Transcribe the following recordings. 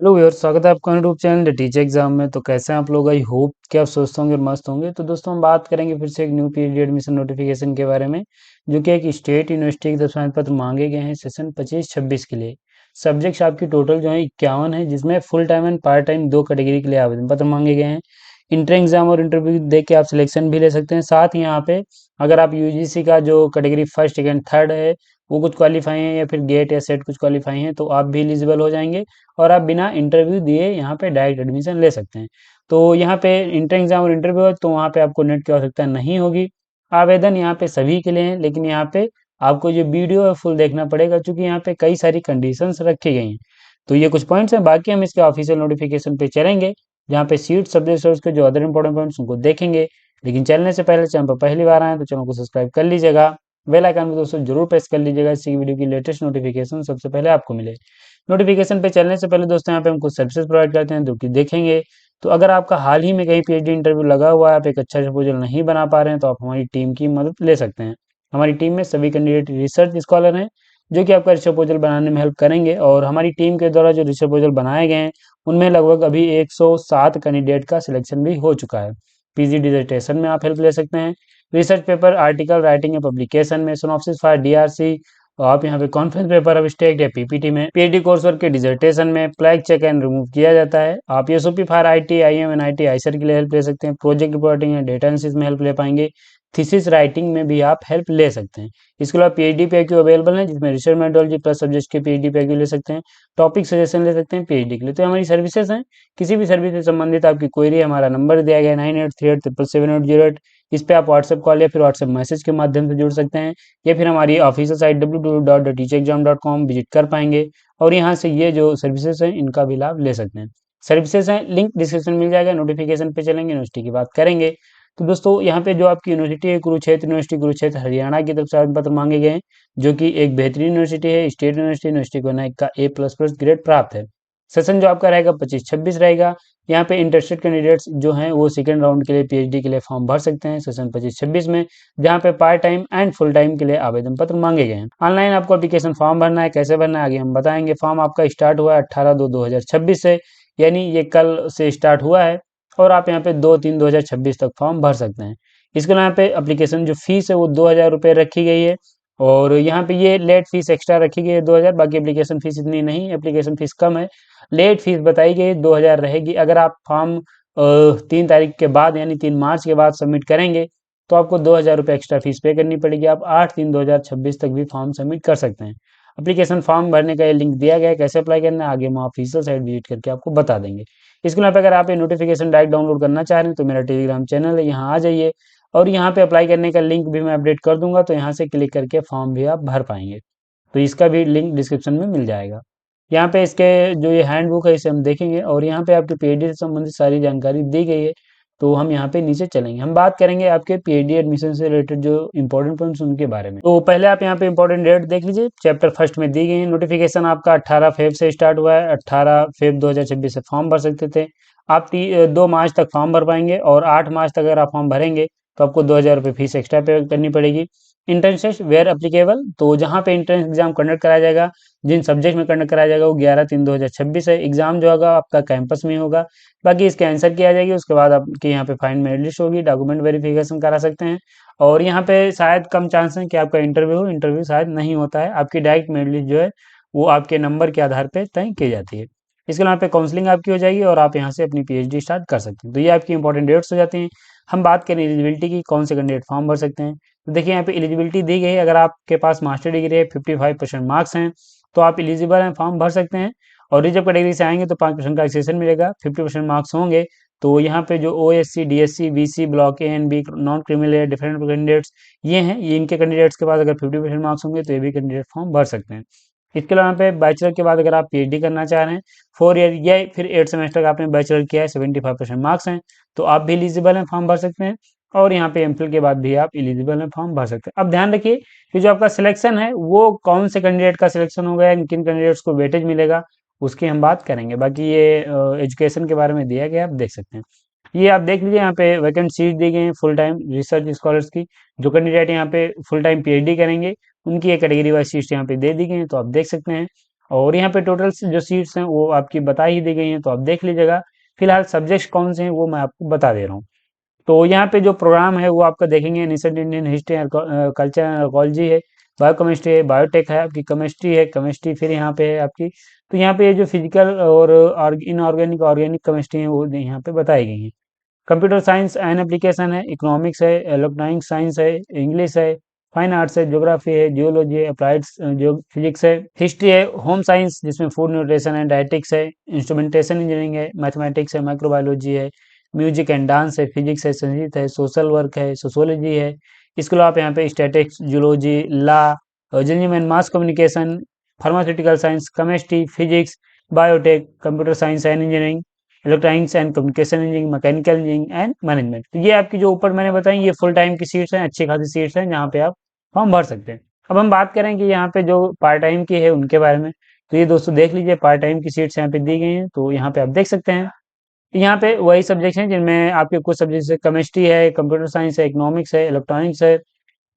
Hello viewers, स्वागत है आपका YouTube channel the teacher exam में। तो कैसे हैं आप लोग? आई होप कि आप स्वस्थ होंगे और मस्त होंगे। तो दोस्तों, हम बात करेंगे फिर से एक न्यू पीजी एडमिशन नोटिफिकेशन के बारे में, जो कि एक स्टेट यूनिवर्सिटी के दस्तावेज पत्र मांगे गए हैं सेशन 25-26 के लिए। सब्जेक्ट्स आपकी टोटल जो है 51 है, जिसमें full time and part time दो कैटेगरी के लिए आवेदन पत्र मांगे गए हैं। इंटर एग्जाम और इंटरव्यू दे के आप सिलेक्शन भी ले सकते हैं। साथ ही यहाँ पे अगर आप यूजीसी का जो कैटेगरी फर्स्ट सेकेंड थर्ड है वो कुछ क्वालिफाई हैं, या फिर गेट या सेट कुछ क्वालिफाई हैं, तो आप भी एलिजिबल हो जाएंगे और आप बिना इंटरव्यू दिए यहाँ पे डायरेक्ट एडमिशन ले सकते हैं। तो यहाँ पे इंटर एग्जाम और इंटरव्यू है, तो वहाँ पे आपको नेट की आवश्यकता नहीं होगी। आवेदन यहाँ पे सभी के लिए है, लेकिन यहाँ पे आपको जो वीडियो है फुल देखना पड़ेगा, क्योंकि यहाँ पे कई सारी कंडीशंस रखी गई हैं। तो ये कुछ पॉइंट्स हैं, बाकी हम इसके ऑफिशियल नोटिफिकेशन पे चलेंगे, जहाँ पे सीट सब्जेक्ट और उसके जो अदर इंपॉर्टेंट पॉइंट्स उनको देखेंगे। लेकिन चलने से पहले चैनल पर पहली बार आए तो चैनल को सब्सक्राइब कर लीजिएगा। बेल आइकन पे दोस्तों जरूर प्रेस कर लीजिएगा, इससे वीडियो की लेटेस्ट नोटिफिकेशन सबसे पहले आपको मिले। नोटिफिकेशन पे चलने से पहले दोस्तों, यहाँ पे हम कुछ सर्विसेज प्रोवाइड करते हैं जो कि देखेंगे। तो अगर आपका हाल ही में कहीं पीएचडी इंटरव्यू लगा हुआ है, आप एक अच्छा प्रपोजल नहीं बना पा रहे हैं, तो आप हमारी टीम की मदद ले सकते हैं। हमारी टीम में सभी कैंडिडेट रिसर्च स्कॉलर हैं, जो कि आपका रिसर्च प्रपोजल बनाने में हेल्प करेंगे। और हमारी टीम के द्वारा जो रिसर्च प्रपोजल बनाए गए हैं, उनमें लगभग अभी 107 कैंडिडेट का सिलेक्शन भी हो चुका है। पीजी डिसर्टेशन में आप हेल्प ले सकते हैं, रिसर्च पेपर, आर्टिकल राइटिंग या पब्लिकेशन में, सिनॉप्सिस फॉर डीआरसी, और आप यहाँ पे कॉन्फ्रेंस पेपर अब्स्ट्रैक्ट या पीपीटी में, पीएचडी कोर्स वर्क के डिसर्टेशन में फ्लैग चेक एंड रिमूव किया जाता है। आप SOP for IT, IM, NIT, IISER के लिए हेल्प ले सकते हैं। प्रोजेक्ट रिपोर्टिंग या डेटा एनालिसिस में हेल्प ले पाएंगे। थीसिस राइटिंग में भी आप हेल्प ले सकते हैं। इसके अलावा पीएचडी पैक्यू अवेलेबल है, जिसमें रिसर्च मेथोडोलॉजी प्लस सब्जेक्ट के पीएचडी पैक्यू ले सकते हैं। टॉपिक सजेशन ले सकते हैं पीएचडी के लिए। तो हमारी सर्विसेज हैं, किसी भी सर्विस से संबंधित आपकी क्वेरी, हमारा नंबर दिया गया है 9838777808। इस पे आप व्हाट्सएप कॉल या फिर व्हाट्सएप मैसेज के माध्यम से जुड़ सकते हैं, या फिर हमारी ऑफिशियल साइट www.teachexam.com विजिट कर पाएंगे, और यहाँ से ये जो सर्विसेज हैं इनका भी लाभ ले सकते हैं। सर्विसेज हैं, लिंक डिस्क्रिप्शन मिल जाएगा। नोटिफिकेशन पे चलेंगे, यूनिवर्सिटी की बात करेंगे। तो दोस्तों, यहाँ पे जो आपकी यूनिवर्सिटी है, कुरुक्षेत्र यूनिवर्सिटी, कुरुक्षेत्र हरियाणा की तरफ से आवेदन पत्र मांगे गए हैं, जो कि एक बेहतरीन यूनिवर्सिटी है, स्टेट यूनिवर्सिटी। यूनिवर्सिटी को नाइक का A++ ग्रेड प्राप्त है। सेशन जो आपका रहेगा 25-26 रहेगा। यहाँ पे इंटरेस्टेड कैंडिडेट्स जो हैं वो सेकंड राउंड के लिए पीएचडी के लिए फॉर्म भर सकते हैं सेशन 25-26 में, जहाँ पे part time and full time के लिए आवेदन पत्र मांगे गए हैं। ऑनलाइन आपको एप्लीकेशन फॉर्म भरना है, कैसे भरना है आगे हम बताएंगे। फॉर्म आपका स्टार्ट हुआ है 18/2/2026 से, यानी ये कल से स्टार्ट हुआ है, और आप यहाँ पे 2/3/2026 तक फॉर्म भर सकते हैं। इसके अलावा यहाँ पे एप्लीकेशन जो फीस है वो 2,000 रुपये रखी गई है, और यहाँ पे ये लेट फीस एक्स्ट्रा रखी गई है 2,000। बाकी एप्लीकेशन फीस इतनी नहीं, एप्लीकेशन फीस कम है। लेट फीस बताई गई 2,000 रहेगी। अगर आप फॉर्म 3 तारीख के बाद यानी 3 मार्च के बाद सबमिट करेंगे, तो आपको 2,000 रुपये एक्स्ट्रा फीस पे करनी पड़ेगी। आप 8/3/2026 तक भी फॉर्म सबमिट कर सकते हैं। एप्लीकेशन फॉर्म भरने का ये लिंक दिया गया है, कैसे अप्लाई करना है आगे हम ऑफिशियल साइट विजिट करके आपको बता देंगे। इसके अलावा अगर आप ये नोटिफिकेशन डायरेक्ट डाउनलोड करना चाह रहे हैं, तो मेरा टेलीग्राम चैनल है, यहाँ आ जाइए, और यहाँ पे अप्लाई करने का लिंक भी मैं अपडेट कर दूंगा, तो यहाँ से क्लिक करके फॉर्म भी आप भर पाएंगे। तो इसका भी लिंक डिस्क्रिप्शन में मिल जाएगा। यहाँ पे इसके जो ये हैंडबुक है इसे हम देखेंगे, और यहाँ पे आपके पीएचडी से संबंधित सारी जानकारी दी गई है। तो हम यहाँ पे नीचे चलेंगे, हम बात करेंगे आपके पीएचडी एडमिशन से रिलेटेड जो इंपॉर्टेंट पॉइंट्स उनके बारे में। तो पहले आप यहाँ पे इंपॉर्टेंट डेट देख लीजिए, चैप्टर फर्स्ट में दी गई है। नोटिफिकेशन आपका 18 फेब से स्टार्ट हुआ है, 18 फेब 2026 से फॉर्म भर सकते थे आप। 2 मार्च तक फॉर्म भर पाएंगे, और 8 मार्च तक अगर आप फॉर्म भरेंगे तो आपको 2,000 रुपये फीस एक्स्ट्रा पे करनी पड़ेगी। इंटर्नशिप वेयर एप्लीकेबल, तो जहाँ पे इंट्रेंस एग्जाम कंडक्ट कराया जाएगा, जिन सब्जेक्ट में कंडक्ट कराया जाएगा, वो 11/3/2026 है। एग्जाम जो होगा आपका कैंपस में ही होगा। बाकी इसके आंसर किया जाएगी, उसके बाद आपके यहाँ पे फाइन मेरिट लिस्ट होगी, डॉक्यूमेंट वेरिफिकेशन करा सकते हैं। और यहाँ पे शायद कम चांस है कि आपका इंटरव्यू हो, इंटरव्यू शायद नहीं होता है। आपकी डायरेक्ट मेरिट लिस्ट जो है वो आपके नंबर के आधार पे तय की जाती है। इसके अलावा पे काउंसलिंग आपकी हो जाएगी, और आप यहाँ से अपनी पीएचडी स्टार्ट कर सकते हैं। तो ये आपकी इंपॉर्टेंट डेट्स हो जाती हैं। हम बात करें एलिजिबिलिटी की, कौन से कैंडिडेट फॉर्म भर सकते हैं। तो देखिए यहाँ पे एलिजिबिलिटी दी गई है, अगर आपके पास मास्टर डिग्री है, 55% मार्क्स हैं, तो आप एलिजिबल हैं, फॉर्म भर सकते हैं। और रिजर्व कैटेगरी से आएंगे तो 5% का एक्सेशन मिलेगा। 50% मार्क्स होंगे तो यहाँ पे जो OSC, DSC, BC, block A and B, non criminal या डिफरेंट कैंडिडेट्स ये हैं, ये इनके कैंडिडेट्स के पास अगर 50% मार्क्स होंगे तो ये भी कैंडिडेट फॉर्म भर सकते हैं। इसके अलावा यहाँ पे बैचलर के बाद अगर आप पीएचडी करना चाह रहे हैं 4 ईयर या फिर 8 सेमेस्टर का आपने बैचलर किया है, 75% मार्क्स हैं, तो आप भी एलिजिबल हैं, फॉर्म भर सकते हैं। और यहाँ पे एमफिल के बाद भी आप एलिजिबल हैं, फॉर्म भर सकते हैं। अब ध्यान रखिए कि जो आपका सिलेक्शन है वो कौन से कैंडिडेट का सिलेक्शन होगा या किन कैंडिडेट्स को वेटेज मिलेगा, उसकी हम बात करेंगे। बाकी ये एजुकेशन के बारे में दिया गया, आप देख सकते हैं। ये आप देख लीजिए, यहाँ पे वैकेंट सीट दी गई हैं फुल टाइम रिसर्च स्कॉलर्स की। जो कैंडिडेट यहाँ पे फुल टाइम पीएचडी करेंगे, उनकी एक कैटेगरी वाइज सीट्स यहाँ पे दे दी गई हैं, तो आप देख सकते हैं। और यहाँ पे टोटल जो सीट्स हैं वो आपकी बता ही दी गई हैं, तो आप देख लीजिएगा। फिलहाल सब्जेक्ट्स कौन से हैं वो मैं आपको बता दे रहा हूँ। तो यहाँ पे जो प्रोग्राम है वो आपका देखेंगे, ancient Indian history and culture and archaeology है, बायोकेमिस्ट्री है, बायोटेक है, आपकी केमिस्ट्री है, केमिस्ट्री फिर यहाँ पे है आपकी। तो यहाँ पे जो फिजिकल और इनऑर्गेनिक ऑर्गेनिक केमिस्ट्री है वो यहाँ पे बताई गई है। कंप्यूटर साइंस एंड एप्लीकेशन है, इकोनॉमिक्स है, इलेक्ट्रॉनिक साइंस है, इंग्लिश है, फाइन आर्ट्स है, ज्योग्राफी है, जियोलॉजी है, अप्लाइड जो फिजिक्स है, हिस्ट्री है, होम साइंस जिसमें फूड न्यूट्रिशन एंड डायटिक्स है, इंस्ट्रूमेंटेशन इंजीनियरिंग है, मैथमेटिक्स है, माइक्रोबायोलॉजी है, म्यूजिक एंड डांस है, फिजिक्स है, संगीत है, सोशल वर्क है, सोशोलॉजी है। इसके अलावा आप यहाँ पे statics, zoology, law, journalism and mass communication, pharmaceutical science, chemistry, physics, biotech, computer science and engineering, electronics and communication engineering, mechanical engineering and management. तो ये आपकी जो ऊपर मैंने बताई ये फुल टाइम की सीट्स हैं, अच्छी खासी सीट्स हैं जहाँ पे आप फॉर्म भर सकते हैं। अब हम बात करें कि यहाँ पे जो पार्ट टाइम की है उनके बारे में, तो ये दोस्तों देख लीजिए पार्ट टाइम की सीट्स यहाँ पे दी गई हैं, तो यहाँ पे आप देख सकते हैं। यहाँ पे वही सब्जेक्ट हैं जिनमें आपके कुछ सब्जेक्ट है, केमिस्ट्री है, कंप्यूटर साइंस है, इकोनॉमिक्स है, इलेक्ट्रॉनिक्स है,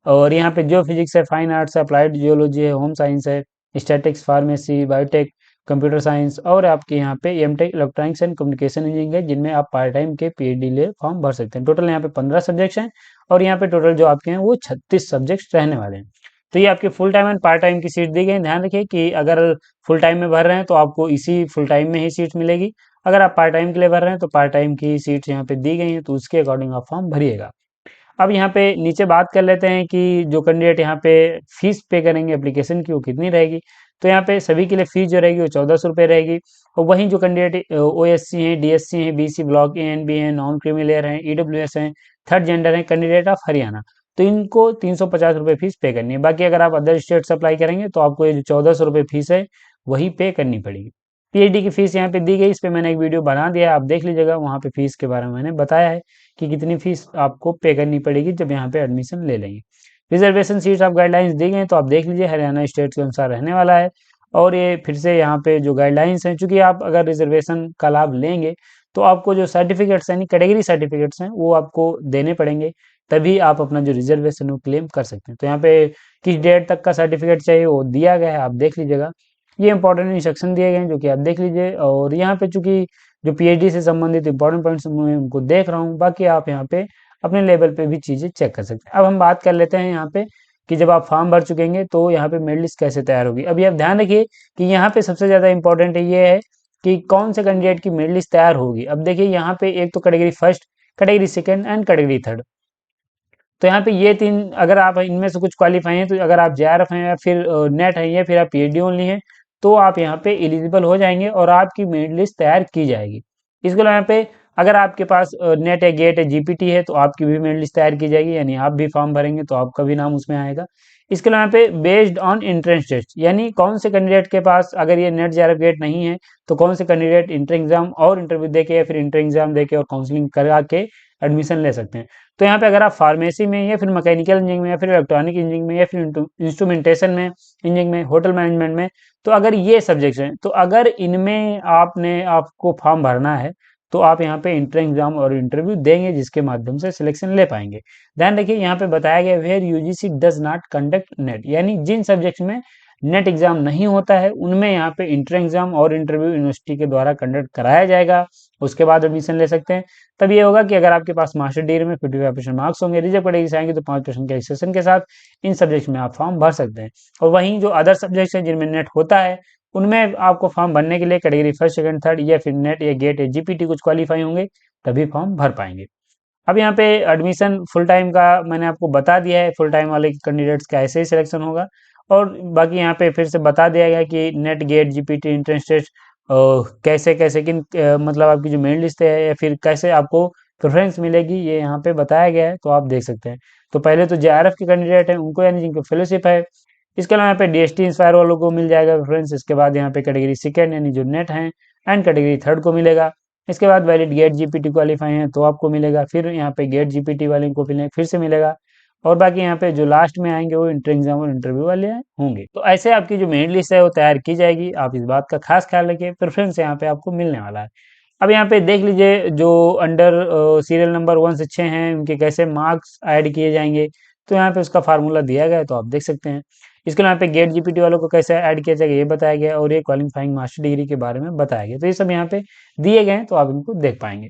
और यहाँ पे जो फिजिक्स है, फाइन आर्ट्स है, अप्लाइड जियोलॉजी है, होम साइंस है, statics, pharmacy, biotech, computer science, और आपके यहाँ पे MTech electronics and communication engineering है, जिनमें आप पार्ट टाइम के पीएचडी लिए फॉर्म भर सकते हैं। टोटल यहाँ पे 15 सब्जेक्ट्स हैं, और यहाँ पे टोटल जो आपके हैं वो 36 सब्जेक्ट्स रहने वाले हैं। तो ये आपके full time and part time की सीट दी गई है। ध्यान रखिए कि अगर फुल टाइम में भर रहे हैं तो आपको इसी फुल टाइम में ही सीट मिलेगी, अगर आप पार्ट टाइम के लिए भर रहे हैं तो पार्ट टाइम की सीट्स यहाँ पे दी गई हैं, तो उसके अकॉर्डिंग आप फॉर्म भरिएगा। अब यहाँ पे नीचे बात कर लेते हैं कि जो कैंडिडेट यहाँ पे फीस पे करेंगे एप्लीकेशन की वो कितनी रहेगी। तो यहाँ पे सभी के लिए फीस जो रहेगी वो 1400 रुपये रहेगी। और वहीं जो कैंडिडेट ओएससी हैं, डीएससी हैं, बीसी ब्लॉक, एएनबी हैं, नॉन क्रीमी लेयर हैं, ईडब्ल्यूएस हैं, थर्ड जेंडर हैं, कैंडिडेट ऑफ हरियाणा, तो इनको 350 रुपये फीस पे करनी है। बाकी अगर आप अदर स्टेट से अप्लाई करेंगे तो आपको ये जो 1400 रुपये फीस है वही पे करनी पड़ेगी। पीएचडी की फीस यहाँ पे दी गई, इस पे मैंने एक वीडियो बना दिया है, आप देख लीजिएगा, वहाँ पे फीस के बारे में मैंने बताया है कि कितनी फीस आपको पे करनी पड़ेगी जब यहाँ पे एडमिशन ले लेंगे। रिजर्वेशन सीट्स आप गाइडलाइंस दी गई हैं, तो आप देख लीजिए हरियाणा स्टेट के अनुसार रहने वाला है। और ये फिर से यहाँ पे जो गाइडलाइंस हैं, चूंकि आप अगर रिजर्वेशन का लाभ लेंगे तो आपको जो सर्टिफिकेट्स यानी कैटेगरी सर्टिफिकेट्स हैं वो आपको देने पड़ेंगे, तभी आप अपना जो रिजर्वेशन वो क्लेम कर सकते हैं। तो यहाँ पे किस डेट तक का सर्टिफिकेट चाहिए वो दिया गया है, आप देख लीजिएगा। ये इंपॉर्टेंट इंस्ट्रक्शन दिए गए हैं जो कि आप देख लीजिए। और यहाँ पे चूंकि जो पीएचडी से संबंधित इंपॉर्टेंट पॉइंट्स मैं उनको देख रहा हूँ, बाकी आप यहाँ पे अपने लेवल पे भी चीज़ें चेक कर सकते हैं। अब हम बात कर लेते हैं यहाँ पे कि जब आप फॉर्म भर चुकेंगे तो यहाँ पे मेरिट लिस्ट कैसे तैयार होगी। अभी आप ध्यान रखिए कि यहाँ पे सबसे ज़्यादा इंपॉर्टेंट ये है कि कौन से कैंडिडेट की मेरिट लिस्ट तैयार होगी। अब देखिए यहाँ पे एक तो category first, category second and category third. तो यहाँ पे ये तीन, अगर आप इनमें से कुछ क्वालिफाई हैं, तो अगर आप जेआरएफ हैं या फिर नेट है या फिर आप पीएचडी ओनली हैं, तो आप यहाँ पे एलिजिबल हो जाएंगे और आपकी मेरिट लिस्ट तैयार की जाएगी। इसके अलावा यहाँ पे अगर आपके पास नेट है, गेट है, जीपीटी है, तो आपकी भी मेरिट लिस्ट तैयार की जाएगी, यानी आप भी फॉर्म भरेंगे तो आपका भी नाम उसमें आएगा। इसके अलावा यहाँ पे बेस्ड ऑन एंट्रेंस टेस्ट, यानी कौन से कैंडिडेट के पास अगर ये नेट जेआरएफ गेट नहीं है तो कौन से कैंडिडेट इंटर एग्जाम और इंटरव्यू देके या फिर इंटर एग्जाम देके और काउंसलिंग करा के एडमिशन ले सकते हैं। तो यहाँ पे अगर आप फार्मेसी में या फिर मैकेनिकल इंजीनियरिंग में या फिर इलेक्ट्रॉनिक इंजीनियरिंग में या फिर इंस्ट्रूमेंटेशन में इंजीनियरिंग में, होटल मैनेजमेंट में, तो अगर ये सब्जेक्ट्स हैं, तो अगर इनमें आपने आपको फॉर्म भरना है तो आप यहाँ पे इंटर एग्जाम और इंटरव्यू देंगे, जिसके माध्यम से सिलेक्शन ले पाएंगे। ध्यान रखिए यहाँ पे बताया गया where UGC does not conduct NET, यानी जिन सब्जेक्ट्स में नेट एग्जाम नहीं होता है उनमें यहाँ पे इंटर एग्जाम और इंटरव्यू यूनिवर्सिटी के द्वारा कंडक्ट कराया जाएगा, उसके बाद एडमिशन ले सकते हैं। तब ये होगा कि अगर आपके पास मास्टर डिग्री में 55% मार्क्स होंगे, रिजर्व कैटेगरी आएंगे तो 5% के एक्सेशन के साथ इन सब्जेक्ट्स में आप फॉर्म भर सकते हैं। और वहीं जो अदर सब्जेक्ट्स हैं जिनमें नेट होता है उनमें आपको फॉर्म भरने के लिए कैटेगरी फर्स्ट, सेकंड, थर्ड या फिर नेट या गेट या जीपीटी कुछ क्वालिफाई होंगे तभी फॉर्म भर पाएंगे। अब यहाँ पे एडमिशन फुल टाइम का मैंने आपको बता दिया है, फुल टाइम वाले कैंडिडेट्स का ऐसे ही सिलेक्शन होगा। और बाकी यहाँ पे फिर से बता दिया गया कि NET, GATE, GPT, entrance test कैसे कैसे किन मतलब आपकी जो मेरिट लिस्ट है या फिर कैसे आपको प्रेफरेंस मिलेगी, ये यहाँ पे बताया गया है, तो आप देख सकते हैं। तो पहले तो जेआरएफ के कैंडिडेट हैं उनको, यानी जिनको फेलोशिप है। इसके अलावा यहाँ पे डीएसटी इंस्पायर वालों को मिल जाएगा प्रेफरेंस। इसके बाद यहाँ पे कैटेगरी सेकेंड यानी जो नेट है एंड कैटेगरी थर्ड को मिलेगा। इसके बाद वैलिड गेट जीपीटी क्वालिफाई है तो आपको मिलेगा, फिर यहाँ पे गेट जीपीटी वाले को फिर से मिलेगा। और बाकी यहाँ पे जो लास्ट में आएंगे वो इंटर एग्जाम और इंटरव्यू वाले होंगे। तो ऐसे आपकी जो मेरिट लिस्ट है वो तैयार की जाएगी, आप इस बात का खास ख्याल रखिए, प्रेफरेंस यहाँ पे आपको मिलने वाला है। अब यहाँ पे देख लीजिए जो अंडर सीरियल नंबर 1 से 6 हैं उनके कैसे मार्क्स ऐड किए जाएंगे, तो यहाँ पे उसका फार्मूला दिया गया है, तो आप देख सकते हैं। इसके अलावा पे गेट जीपीटी वालों को कैसे ऐड किया जाएगा ये बताया गया, और ये क्वालिफाइंग मास्टर डिग्री के बारे में बताया गया। तो ये सब यहाँ पे दिए गए हैं, तो आप इनको देख पाएंगे।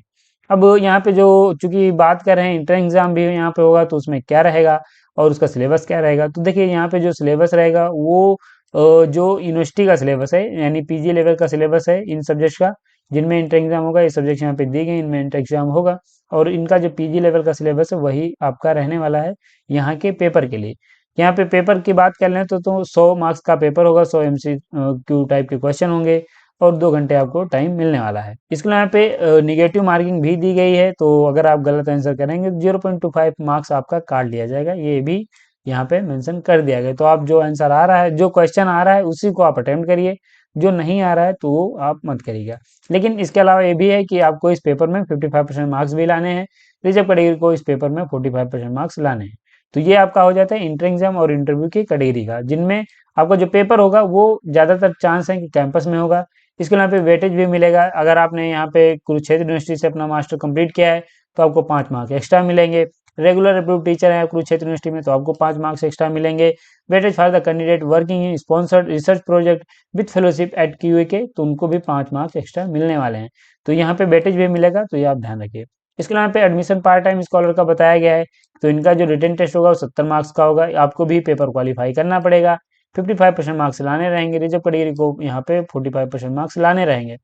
अब यहाँ पे जो चूंकि बात कर रहे हैं इंटर एग्जाम भी यहाँ पे होगा, तो उसमें क्या रहेगा और उसका सिलेबस क्या रहेगा। तो देखिए यहाँ पे जो सिलेबस रहेगा वो जो यूनिवर्सिटी का सिलेबस है, यानी पीजी लेवल का सिलेबस है इन सब्जेक्ट्स का, जिनमें इंटर एग्जाम होगा। ये सब्जेक्ट यहाँ पे दी गई, इनमें इंटर एग्जाम होगा, और इनका जो पीजी लेवल का सिलेबस है वही आपका रहने वाला है यहाँ के पेपर के लिए। यहाँ पे पेपर की बात कर लें तो 100 मार्क्स का पेपर होगा, 100 MCQ टाइप के क्वेश्चन होंगे, और 2 घंटे आपको टाइम मिलने वाला है। इसके अलावा यहाँ पे निगेटिव मार्किंग भी दी गई है, तो अगर आप गलत आंसर करेंगे तो 0.25 मार्क्स आपका काट लिया जाएगा, ये भी यहाँ पे मेंशन कर दिया गया। तो आप जो आंसर आ रहा है, जो क्वेश्चन आ रहा है उसी को आप अटेम्प्ट करिए, जो नहीं आ रहा है तो वो आप मत करिएगा। लेकिन इसके अलावा ये भी है कि आपको इस पेपर में 55% मार्क्स भी लाने हैं, रिजर्व कैटेगरी को इस पेपर में 45% मार्क्स लाने हैं। तो ये आपका हो जाता है इंटर एग्जाम और इंटरव्यू की कैटेगरी का, जिनमें आपका जो पेपर होगा वो ज़्यादातर चांस है कि कैंपस में होगा। इसके अलावा पे वेटेज भी मिलेगा। अगर आपने यहाँ पे कुरुक्षेत्र यूनिवर्सिटी से अपना मास्टर कंप्लीट किया है तो आपको 5 मार्क एक्स्ट्रा मिलेंगे। रेगुलर अप्रूव टीचर है कुरुक्षेत्र यूनिवर्सिटी में, तो आपको 5 मार्क्स एक्स्ट्रा मिलेंगे। Weightage for the candidate working in sponsored research project with fellowship at QA के, तो उनको भी 5 मार्क्स एक्स्ट्रा मिलने वाले हैं। तो यहाँ पे वेटेज भी मिलेगा, तो ये आप ध्यान रखिए। इसके अलावा पे एडमिशन पार्ट टाइम स्कॉलर का बताया गया है, तो इनका जो रिटन टेस्ट होगा वो 70 मार्क्स का होगा। आपको भी पेपर क्वालिफाई करना पड़ेगा, 55% मार्क्स लाने रहेंगे। रिजर्व कैटेगरी को यहाँ पे 45% मार्क्स लाने रहेंगे।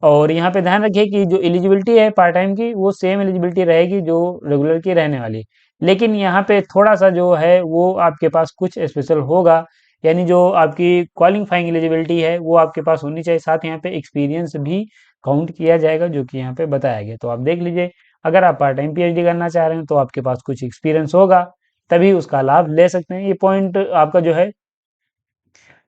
और यहाँ पे ध्यान रखिए कि जो एलिजिबिलिटी है पार्ट टाइम की, वो सेम एलिजिबिलिटी रहेगी जो रेगुलर की रहने वाली। लेकिन यहाँ पे थोड़ा सा जो है वो आपके पास कुछ स्पेशल होगा, यानी जो आपकी क्वालिफाइंग एलिजिबिलिटी है वो आपके पास होनी चाहिए। साथ यहाँ पे एक्सपीरियंस भी काउंट किया जाएगा, जो कि यहाँ पे बताया गया। तो आप देख लीजिए, अगर आप पार्ट टाइम PhD करना चाह रहे हैं तो आपके पास कुछ एक्सपीरियंस होगा, तभी उसका लाभ ले सकते हैं। ये पॉइंट आपका जो है,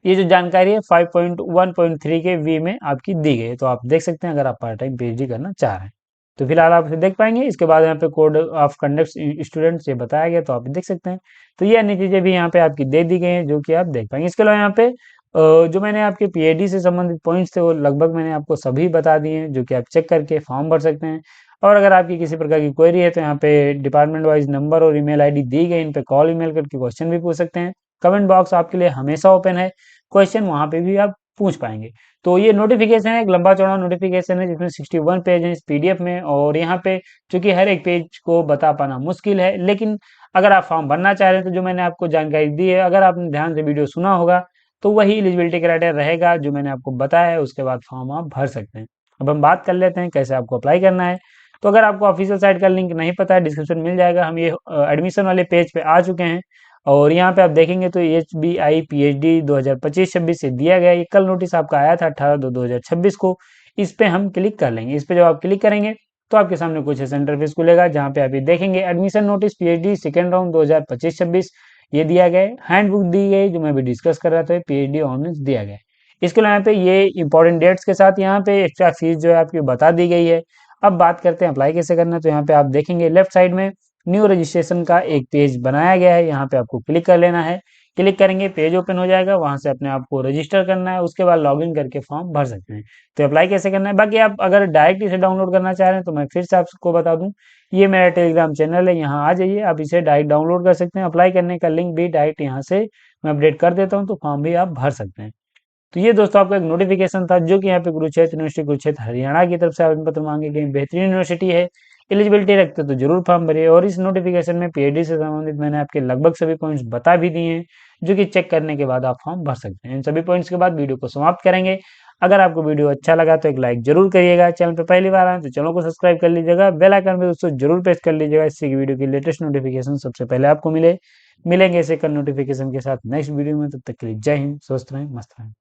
ये जो जानकारी है 5.1.3 के वी में आपकी दी गई है, तो आप देख सकते हैं अगर आप पार्ट टाइम PhD करना चाह रहे हैं। तो फिलहाल आप इसे देख पाएंगे। इसके बाद यहाँ पे कोड ऑफ कंडक्ट स्टूडेंट्स ये बताया गया, तो आप देख सकते हैं। तो ये अन्य चीजें भी यहाँ पे आपकी दे दी गई हैं, जो कि आप देख पाएंगे। इसके अलावा यहाँ पे जो मैंने आपके PhD से संबंधित पॉइंट्स थे वो लगभग मैंने आपको सभी बता दिए हैं, जो कि आप चेक करके फॉर्म भर सकते हैं। और अगर आपकी किसी प्रकार की क्वेरी है तो यहाँ पे डिपार्टमेंट वाइज नंबर और ईमेल ID दी गई, इन पे कॉल ईमेल करके क्वेश्चन भी पूछ सकते हैं। कमेंट बॉक्स आपके लिए हमेशा ओपन है, क्वेश्चन वहां पे भी आप पूछ पाएंगे। तो ये नोटिफिकेशन है, एक लंबा चौड़ा नोटिफिकेशन है, जिसमें 61 पेज है इस PDF में। और यहाँ पे चूंकि हर एक पेज को बता पाना मुश्किल है, लेकिन अगर आप फॉर्म भरना चाह रहे हैं तो जो मैंने आपको जानकारी दी है, अगर आपने ध्यान से वीडियो सुना होगा तो वही एलिजिबिलिटी क्राइटेरिया रहेगा जो मैंने आपको बताया है। उसके बाद फॉर्म आप भर सकते हैं। अब हम बात कर लेते हैं कैसे आपको अप्लाई करना है। तो अगर आपको ऑफिशियल साइट का लिंक नहीं पता है, डिस्क्रिप्शन मिल जाएगा। हम ये एडमिशन वाले पेज पे आ चुके हैं, और यहाँ पे आप देखेंगे तो HBI PhD 2025-26 से दिया गया। ये कल नोटिस आपका आया था 18/2/2026 को। इस पे हम क्लिक कर लेंगे। इस पे जब आप क्लिक करेंगे तो आपके सामने कुछ ऐसा इंटरफेस खुलेगा, जहाँ पे आप ये देखेंगे admission notice PhD second round 2025-26 ये दिया गया है। हैंडबुक दी गई, जो मैं भी डिस्कस कर रहा था, PhD ऑनर्स दिया गया है। इसके अलावा यहाँ पे ये इंपॉर्टेंट डेट्स के साथ यहाँ पे एक्स्ट्रा फीस जो है आपकी बता दी गई है। अब बात करते हैं अप्लाई कैसे करना है। तो यहाँ पे आप देखेंगे लेफ्ट साइड में न्यू रजिस्ट्रेशन का एक पेज बनाया गया है, यहाँ पे आपको क्लिक कर लेना है। क्लिक करेंगे पेज ओपन हो जाएगा, वहां से अपने आप को रजिस्टर करना है, उसके बाद लॉगिन करके फॉर्म भर सकते हैं। तो अप्लाई कैसे करना है, बाकी आप अगर डायरेक्ट इसे डाउनलोड करना चाह रहे हैं तो मैं फिर से आपको बता दूं, ये मेरा टेलीग्राम चैनल है, यहाँ आ जाइए, आप इसे डायरेक्ट डाउनलोड कर सकते हैं। अप्लाई करने का लिंक भी डायरेक्ट यहाँ से मैं अपडेट कर देता हूँ, तो फॉर्म भी आप भर सकते हैं। तो ये दोस्तों आपका एक नोटिफिकेशन था, जो कि यहाँ पे कुरुक्षेत्र यूनिवर्सिटी कुरुक्षेत्र हरियाणा की तरफ से आवेदन पत्र मांगे गए। बेहतरीन यूनिवर्सिटी है, एलिजिबिलिटी रखते तो जरूर फॉर्म भरिए। और इस नोटिफिकेशन में PhD से संबंधित मैंने आपके लगभग सभी पॉइंट्स बता भी दिए हैं, जो कि चेक करने के बाद आप फॉर्म भर सकते हैं। इन सभी पॉइंट्स के बाद वीडियो को समाप्त करेंगे। अगर आपको वीडियो अच्छा लगा तो एक लाइक जरूर करिएगा। चैनल पर पहली बार आए तो चैनल को सब्सक्राइब कर लीजिएगा, बेल आइकन पे दोस्तों जरूर प्रेस कर लीजिएगा, इससे कि वीडियो की लेटेस्ट नोटिफिकेशन सबसे पहले आपको मिले। मिलेंगे इसे नोटिफिकेशन के साथ नेक्स्ट वीडियो में, तब तक के लिए जय हिंद, स्वस्थ रहें, मस्त रहें।